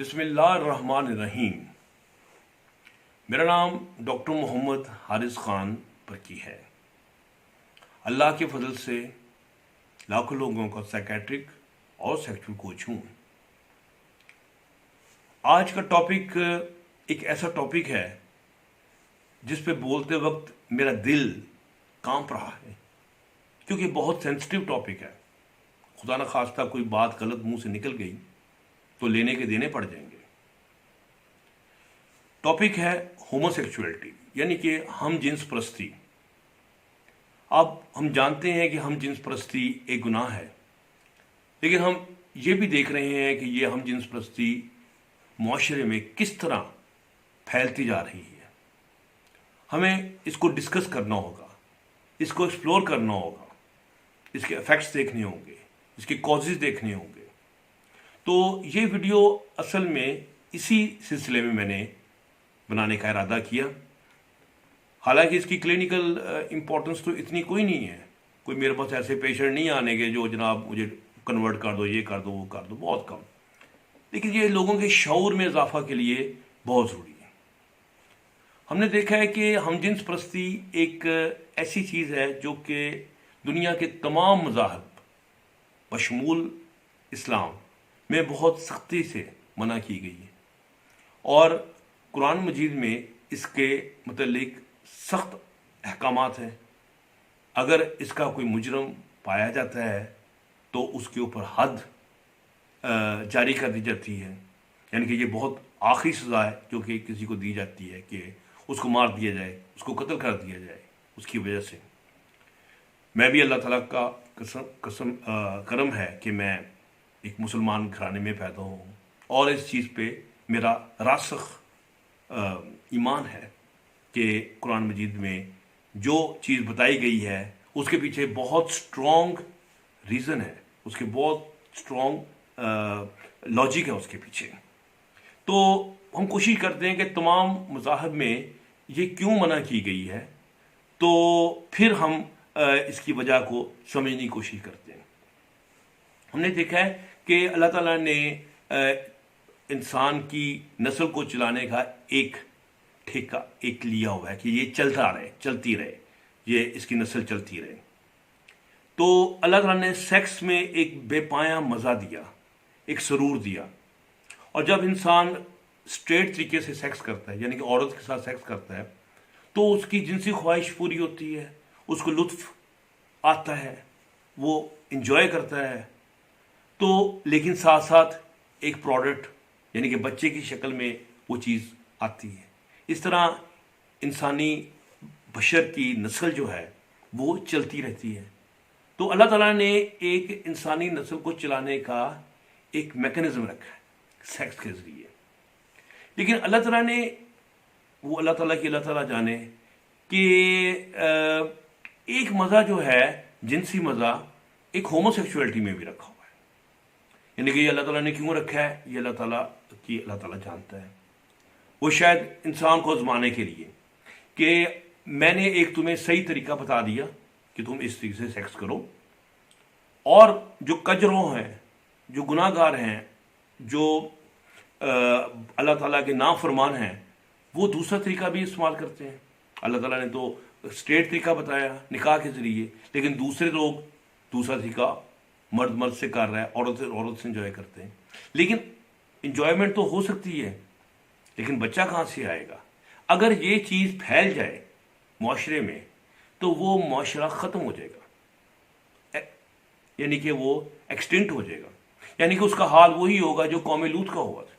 بسم اللہ الرحمن الرحیم۔ میرا نام ڈاکٹر محمد حارث خان پرکی ہے۔ اللہ کے فضل سے لاکھوں لوگوں کا سائیکیٹرک اور سیکچول کوچ ہوں۔ آج کا ٹاپک ایک ایسا ٹاپک ہے جس پہ بولتے وقت میرا دل کانپ رہا ہے، کیونکہ بہت سینسٹیو ٹاپک ہے۔ خدا نہ خواستہ کوئی بات غلط منہ سے نکل گئی تو لینے کے دینے پڑ جائیں گے۔ ٹاپک ہے ہومو سیکچولیٹی، یعنی کہ ہم جنس پرستی۔ اب ہم جانتے ہیں کہ ہم جنس پرستی ایک گناہ ہے، لیکن ہم یہ بھی دیکھ رہے ہیں کہ یہ ہم جنس پرستی معاشرے میں کس طرح پھیلتی جا رہی ہے۔ ہمیں اس کو ڈسکس کرنا ہوگا، اس کو ایکسپلور کرنا ہوگا، اس کے ایفیکٹس دیکھنے ہوں گے، اس کے کازز دیکھنے ہوں گے۔ تو یہ ویڈیو اصل میں اسی سلسلے میں نے بنانے کا ارادہ کیا۔ حالانکہ اس کی کلینکل امپورٹنس تو اتنی کوئی نہیں ہے، کوئی میرے پاس ایسے پیشنٹ نہیں آنے گے جو جناب مجھے کنورٹ کر دو، یہ کر دو، وہ کر دو، بہت کم۔ لیکن یہ لوگوں کے شعور میں اضافہ کے لیے بہت ضروری ہے۔ ہم نے دیکھا ہے کہ ہم جنس پرستی ایک ایسی چیز ہے جو کہ دنیا کے تمام مذاہب بشمول اسلام میں بہت سختی سے منع کی گئی ہے، اور قرآن مجید میں اس کے متعلق سخت احکامات ہیں۔ اگر اس کا کوئی مجرم پایا جاتا ہے تو اس کے اوپر حد جاری کر دی جاتی ہے، یعنی کہ یہ بہت آخری سزا ہے جو کہ کسی کو دی جاتی ہے کہ اس کو مار دیا جائے، اس کو قتل کر دیا جائے اس کی وجہ سے۔ میں بھی اللہ تعالیٰ کا کرم ہے کہ میں ایک مسلمان گھرانے میں پیدا ہوں، اور اس چیز پہ میرا راسخ ایمان ہے کہ قرآن مجید میں جو چیز بتائی گئی ہے اس کے پیچھے بہت سٹرونگ ریزن ہے، اس کے بہت سٹرونگ لاجک ہے اس کے پیچھے۔ تو ہم کوشش کرتے ہیں کہ تمام مذاہب میں یہ کیوں منع کی گئی ہے، تو پھر ہم اس کی وجہ کو سمجھنے کی کوشش کرتے ہیں۔ ہم نے دیکھا ہے کہ اللہ تعالیٰ نے انسان کی نسل کو چلانے کا ایک ٹھیکہ ایک لیا ہوا ہے کہ یہ چلتی رہے، یہ اس کی نسل چلتی رہے۔ تو اللہ تعالیٰ نے سیکس میں ایک بے پایاں مزہ دیا، ایک سرور دیا، اور جب انسان اسٹریٹ طریقے سے سیکس کرتا ہے، یعنی کہ عورت کے ساتھ سیکس کرتا ہے، تو اس کی جنسی خواہش پوری ہوتی ہے، اس کو لطف آتا ہے، وہ انجوائے کرتا ہے۔ تو لیکن ساتھ ساتھ ایک پروڈکٹ یعنی کہ بچے کی شکل میں وہ چیز آتی ہے۔ اس طرح انسانی بشر کی نسل جو ہے وہ چلتی رہتی ہے۔ تو اللہ تعالیٰ نے ایک انسانی نسل کو چلانے کا ایک میکانزم رکھا ہے سیکس کے ذریعے، لیکن اللہ تعالیٰ نے وہ اللہ تعالیٰ جانے کہ ایک مزہ جو ہے جنسی مزہ ایک ہومو سیکچولیٹی میں بھی رکھا ہوا ہے۔ یعنی کہ یہ اللہ تعالیٰ نے کیوں رکھا ہے، یہ اللہ تعالیٰ جانتا ہے۔ وہ شاید انسان کو آزمانے کے لیے کہ میں نے ایک تمہیں صحیح طریقہ بتا دیا کہ تم اس طریقے سے سیکس کرو، اور جو کجروں ہیں، جو گناہ گار ہیں، جو اللہ تعالیٰ کے نافرمان ہیں، وہ دوسرا طریقہ بھی استعمال کرتے ہیں۔ اللہ تعالیٰ نے تو اسٹریٹ طریقہ بتایا نکاح کے ذریعے، لیکن دوسرے لوگ دوسرا طریقہ مرد سے کر رہا ہے، عورت سے انجوائے کرتے ہیں۔ لیکن انجوائمنٹ تو ہو سکتی ہے، لیکن بچہ کہاں سے آئے گا؟ اگر یہ چیز پھیل جائے معاشرے میں تو وہ معاشرہ ختم ہو جائے گا، یعنی کہ وہ ایکسٹنٹ ہو جائے گا، یعنی کہ اس کا حال وہی ہوگا جو قوم لوط کا ہوا تھا۔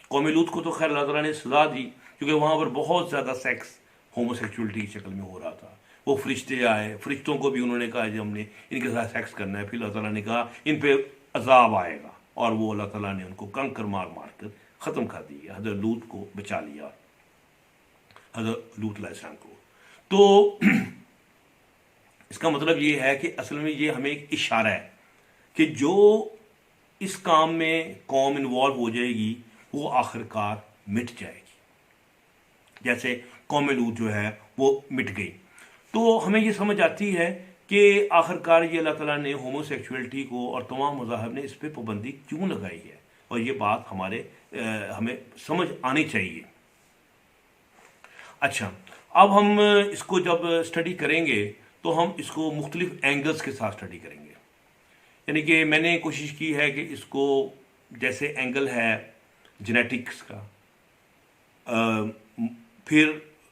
قوم لوط کو تو خیر اللہ تعالیٰ نے سزا دی، کیونکہ وہاں پر بہت زیادہ سیکس ہومو سیکچولیٹی کی شکل میں ہو رہا تھا۔ وہ فرشتے آئے، فرشتوں کو بھی انہوں نے کہا کہ ہم نے ان کے ساتھ سیکس کرنا ہے، پھر اللہ تعالیٰ نے کہا ان پہ عذاب آئے گا، اور وہ اللہ تعالیٰ نے ان کو کنکر مار کر ختم کر دیا، حضرت لوط کو بچا لیا، حضرت لوط علیہ السلام کو۔ تو اس کا مطلب یہ ہے کہ اصل میں یہ ہمیں ایک اشارہ ہے کہ جو اس کام میں قوم انوالو ہو جائے گی وہ آخر کار مٹ جائے گی، جیسے قوم لوط جو ہے وہ مٹ گئی۔ تو ہمیں یہ سمجھ آتی ہے کہ آخر کار یہ اللہ تعالیٰ نے ہومو سیکچولیٹی کو اور تمام مذاہب نے اس پہ پابندی کیوں لگائی ہے، اور یہ بات ہمیں سمجھ آنی چاہیے. اچھا، اب ہم اس کو جب اسٹڈی کریں گے تو ہم اس کو مختلف اینگلز کے ساتھ اسٹڈی کریں گے. یعنی کہ میں نے کوشش کی ہے کہ اس کو جیسے اینگل ہے جینیٹکس کا، پھر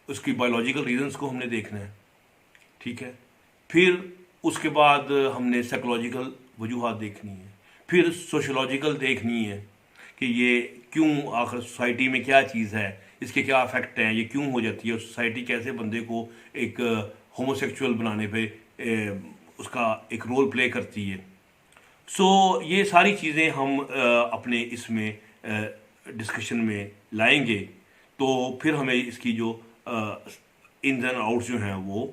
اس کی بایولوجیکل ریزنس کو ہم نے دیکھنا ہے، ٹھیک ہے، پھر اس کے بعد ہم نے سائیکولوجیکل وجوہات دیکھنی ہے، پھر سوشولوجیکل دیکھنی ہے کہ یہ کیوں آخر سوسائٹی میں کیا چیز ہے، اس کے کیا افیکٹ ہیں، یہ کیوں ہو جاتی ہے، اور سوسائٹی کیسے بندے کو ایک ہومو سیکچول بنانے پہ اس کا ایک رول پلے کرتی ہے. سو یہ ساری چیزیں ہم اپنے اس میں ڈسکشن میں لائیں گے، تو پھر ہمیں اس کی جو انز اینڈ آؤٹس جو ہیں وہ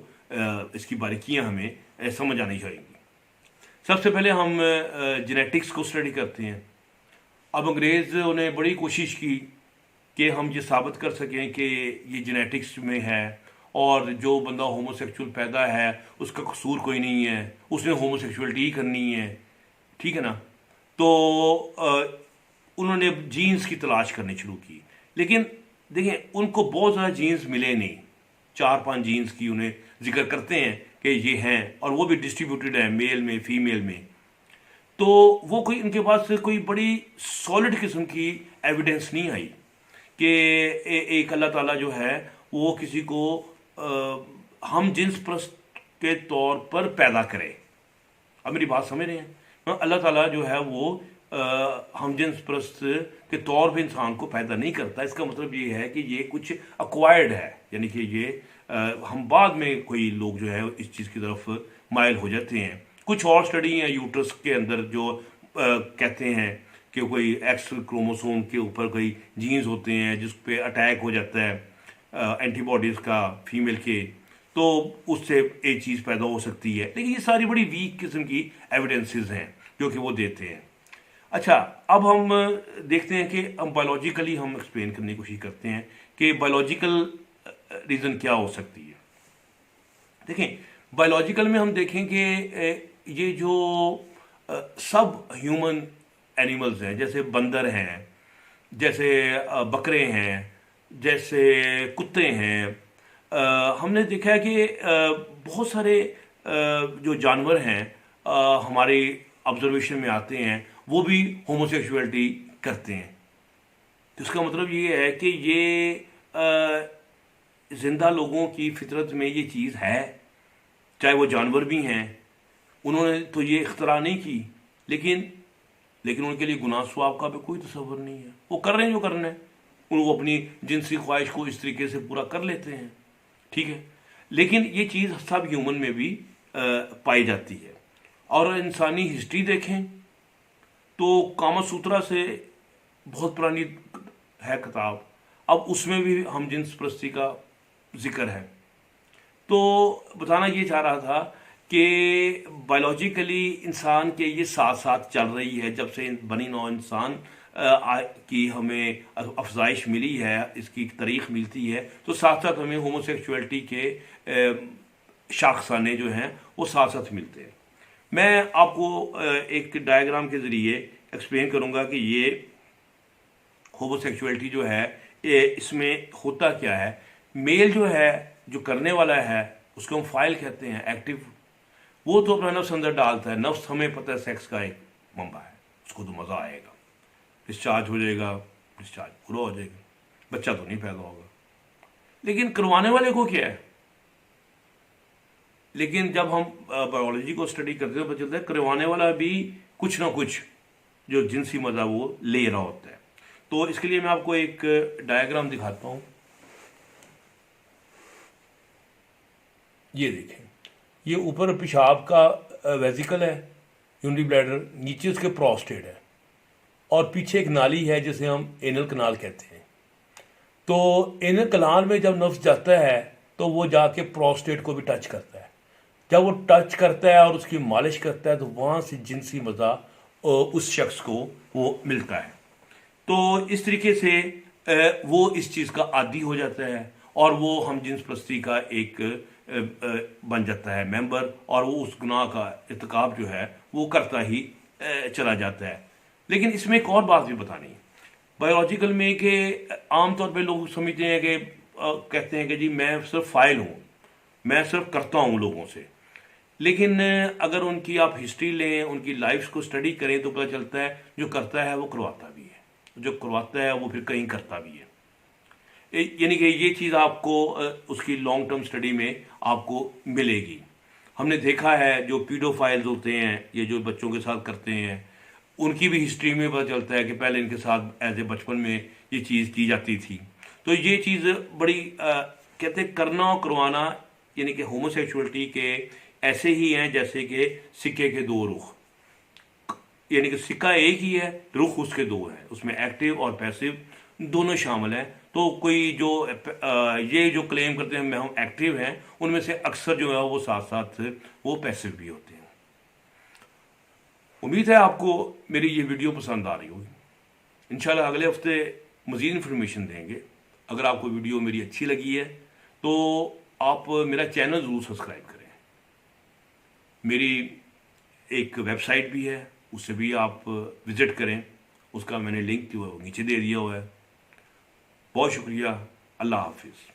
اس کی باریکیاں ہمیں سمجھ آنی چاہیے. سب سے پہلے ہم جینیٹکس کو اسٹڈی کرتے ہیں. اب انگریزوں نے بڑی کوشش کی کہ ہم یہ ثابت کر سکیں کہ یہ جینیٹکس میں ہے، اور جو بندہ ہومو سیکچول پیدا ہے اس کا قصور کوئی نہیں ہے، اس نے ہومو سیکچولیٹی ہی کرنی ہے، ٹھیک ہے نا. تو انہوں نے جینز کی تلاش کرنی شروع کی، لیکن دیکھیں ان کو بہت زیادہ جینز ملے نہیں. 4-5 جینز کی انہیں ذکر کرتے ہیں کہ یہ ہیں، اور وہ بھی ڈسٹریبیوٹیڈ ہیں میل میں فیمیل میں. تو وہ کوئی ان کے پاس کوئی بڑی سالڈ قسم کی ایویڈنس نہیں آئی کہ ایک اللہ تعالیٰ جو ہے وہ کسی کو ہم جنس پرست کے طور پر پیدا کرے. اب میری بات سمجھ رہے ہیں؟ اللہ تعالیٰ جو ہے وہ ہم جنس پرست کے طور پہ انسان کو پیدا نہیں کرتا. اس کا مطلب یہ ہے کہ یہ کچھ ایکوائرڈ ہے، یعنی کہ یہ ہم بعد میں کوئی لوگ جو ہے اس چیز کی طرف مائل ہو جاتے ہیں. کچھ اور سٹڈی ہیں یوٹرس کے اندر جو کہتے ہیں کہ کوئی ایکس کروموسوم کے اوپر کوئی جینز ہوتے ہیں جس پہ اٹیک ہو جاتا ہے اینٹی باڈیز کا فیمیل کے، تو اس سے ایک چیز پیدا ہو سکتی ہے. لیکن یہ ساری بڑی ویک قسم کی ایویڈنسز ہیں جو کہ وہ دیتے ہیں. اچھا، اب ہم دیکھتے ہیں کہ ہم بایولوجیکلی ہم ایکسپلین کرنے کی کوشش کرتے ہیں کہ بایولوجیکل ریزن کیا ہو سکتی ہے. دیکھیں بایولوجیکل میں ہم دیکھیں کہ یہ جو سب ہیومن اینیملز ہیں، جیسے بندر ہیں، جیسے بکرے ہیں، جیسے کتے ہیں، ہم نے دیکھا ہے کہ بہت سارے جو جانور ہیں ہماری آبزرویشن میں آتے ہیں وہ بھی ہومو سیکشولیٹی کرتے ہیں. تو اس کا مطلب یہ ہے کہ یہ زندہ لوگوں کی فطرت میں یہ چیز ہے، چاہے وہ جانور بھی ہیں. انہوں نے تو یہ اختراع نہیں کی، لیکن ان کے لیے گناہ ثواب کا بھی کوئی تصور نہیں ہے. وہ کر رہے ہیں جو کرنا ہے، وہ اپنی جنسی خواہش کو اس طریقے سے پورا کر لیتے ہیں، ٹھیک ہے. لیکن یہ چیز سب ہیومن میں بھی پائی جاتی ہے. اور انسانی ہسٹری دیکھیں تو کاما سوترا سے بہت پرانی ہے کتاب، اب اس میں بھی ہم جنس پرستی کا ذکر ہے. تو بتانا یہ چاہ رہا تھا کہ بایولوجیکلی انسان کے یہ ساتھ ساتھ چل رہی ہے. جب سے بنی نوع انسان کی ہمیں افزائش ملی ہے، اس کی تاریخ ملتی ہے، تو ساتھ ساتھ ہمیں ہومو سیکچولیٹی کے شاخسانے جو ہیں وہ ساتھ ساتھ ملتے ہیں. میں آپ کو ایک ڈائیگرام کے ذریعے ایکسپلین کروں گا کہ یہ ہومو سیکچولیٹی جو ہے اس میں ہوتا کیا ہے. میل جو ہے، جو کرنے والا ہے، اس کو ہم فائل کہتے ہیں، ایکٹیو. وہ تو اپنا نفس اندر ڈالتا ہے. نفس ہمیں پتہ ہے سیکس کا ایک منبع ہے، اس کو تو مزہ آئے گا، ڈسچارج ہو جائے گا، ڈسچارج پورا ہو جائے گا، بچہ تو نہیں پیدا ہوگا. لیکن کروانے والے کو کیا ہے؟ لیکن جب ہم بایولوجی کو اسٹڈی کرتے ہیں تو پتہ چلتا ہے کروانے والا بھی کچھ نہ کچھ جو جنسی مزہ وہ لے رہا ہوتا ہے. تو اس کے لیے میں آپ کو ایک ڈائیگرام دکھاتا ہوں. یہ دیکھیں، یہ اوپر پیشاب کا ویزیکل ہے، یونری بلیڈر، نیچے اس کے پروسٹیٹ ہے، اور پیچھے ایک نالی ہے جسے ہم اینل کنال کہتے ہیں. تو اینل کنال میں جب نفس جاتا ہے تو وہ جا کے پروسٹیٹ کو بھی ٹچ کرتا ہے. جب وہ ٹچ کرتا ہے اور اس کی مالش کرتا ہے تو وہاں سے جنسی مزہ اس شخص کو وہ ملتا ہے. تو اس طریقے سے وہ اس چیز کا عادی ہو جاتا ہے، اور وہ ہم جنس پرستی کا ایک بن جاتا ہے ممبر، اور وہ اس گناہ کا ارتکاب جو ہے وہ کرتا ہی چلا جاتا ہے. لیکن اس میں ایک اور بات بھی بتانی ہے بایولوجیکل میں کہ عام طور پہ لوگ سمجھتے ہیں کہ کہتے ہیں کہ جی میں صرف فائل ہوں، میں صرف کرتا ہوں لوگوں سے، لیکن اگر ان کی آپ ہسٹری لیں، ان کی لائفز کو اسٹڈی کریں تو پتہ چلتا ہے جو کرتا ہے وہ کرواتا بھی ہے، جو کرواتا ہے وہ پھر کہیں کرتا بھی ہے۔ یعنی کہ یہ چیز آپ کو اس کی لانگ ٹرم اسٹڈی میں آپ کو ملے گی۔ ہم نے دیکھا ہے جو پیڈو فائلز ہوتے ہیں یہ جو بچوں کے ساتھ کرتے ہیں، ان کی بھی ہسٹری میں پتہ چلتا ہے کہ پہلے ان کے ساتھ ایز اے بچپن میں یہ چیز کی جاتی تھی۔ تو یہ چیز بڑی کہتے ہیں کرنا اور کروانا، یعنی کہ ہومو سیکچولیٹی کے ایسے ہی ہیں جیسے کہ سکے کے دو رخ، یعنی کہ سکہ ایک ہی ہے، رخ اس کے دو ہیں، اس میں ایکٹیو اور پیسو دونوں شامل ہیں۔ تو کوئی جو یہ جو کلیم کرتے ہیں ہم ایکٹیو ہیں، ان میں سے اکثر جو ہے وہ ساتھ ساتھ وہ پیسو بھی ہوتے ہیں۔ امید ہے آپ کو میری یہ ویڈیو پسند آ رہی ہوگی۔ انشاءاللہ اگلے ہفتے مزید انفارمیشن دیں گے۔ اگر آپ کو ویڈیو میری اچھی لگی ہے تو آپ میرا چینل ضرور سبسکرائب کریں۔ میری ایک ویب سائٹ بھی ہے، اسے بھی آپ وزٹ کریں، اس کا میں نے لنک جو ہے وہ نیچے دے دیا ہوا ہے۔ بہت شکریہ، اللہ حافظ۔